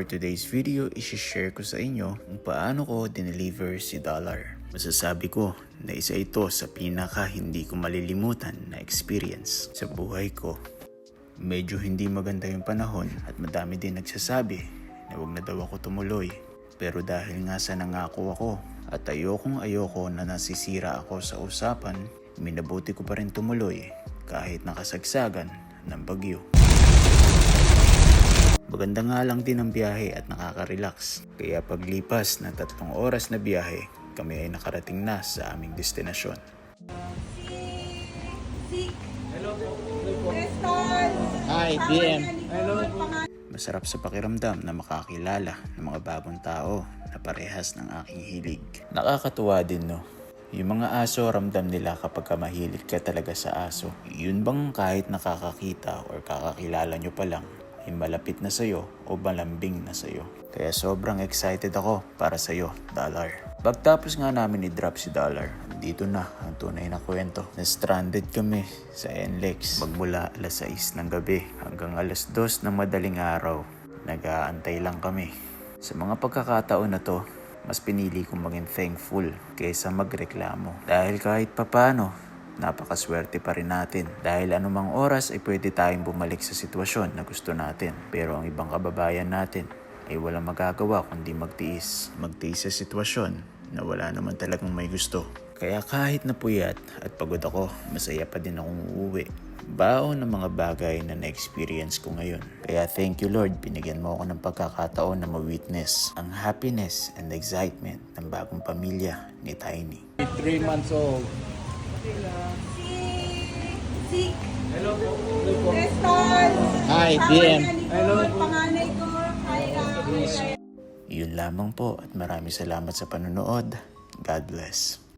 today's video, i-share ko sa inyo kung paano ko dineliver si Dollar. Masasabi ko na isa ito sa pinaka hindi ko malilimutan na experience sa buhay ko. Medyo hindi maganda yung panahon at madami din nagsasabi na wag na daw ako tumuloy. Pero dahil nga sa nangako ako at ayoko na nasisira ako sa usapan, minabuti ko pa rin tumuloy kahit nakasagsagan ng bagyo. Maganda nga lang din ang biyahe at nakaka-relax. Kaya paglipas ng 3 oras na biyahe, kami ay nakarating na sa aming destinasyon. Hello po. Hi, BM. Masarap sa pakiramdam na makakilala ng mga bagong tao na parehas ng aking hilig. Nakakatuwa din, no? Yung mga aso, ramdam nila kapag mahilig ka talaga sa aso. Yun bang kahit nakakakita or kakakilala nyo pa lang, ay malapit na sa'yo o malambing na sa'yo. Kaya sobrang excited ako para sa'yo, Dollar. Pagtapos nga namin i-drop si Dollar, dito na ang tunay na kwento. Na-stranded kami sa NLEX magmula alas 6 ng gabi hanggang alas 2 ng madaling araw. Nag-aantay lang kami. Sa mga pagkakataon na to, mas pinili kong maging thankful kaysa magreklamo. Dahil kahit papano, napakaswerte pa rin natin. Dahil anumang oras ay pwede tayong bumalik sa sitwasyon na gusto natin. Pero ang ibang kababayan natin ay walang magagawa kundi magtiis. Magtiis sa sitwasyon na wala naman talagang may gusto. Kaya kahit napuyat at pagod ako, masaya pa din akong uuwi. Baon ng mga bagay na na-experience ko ngayon. Kaya thank you Lord, binigyan mo ako ng pagkakataon na ma-witness ang happiness and excitement ng bagong pamilya ni Tiny. 3 months old. Si Hello po. Crystal. Hi, BM. Hello po. Panganay ko. Hi, Yun lamang po at maraming salamat sa panonood. God bless.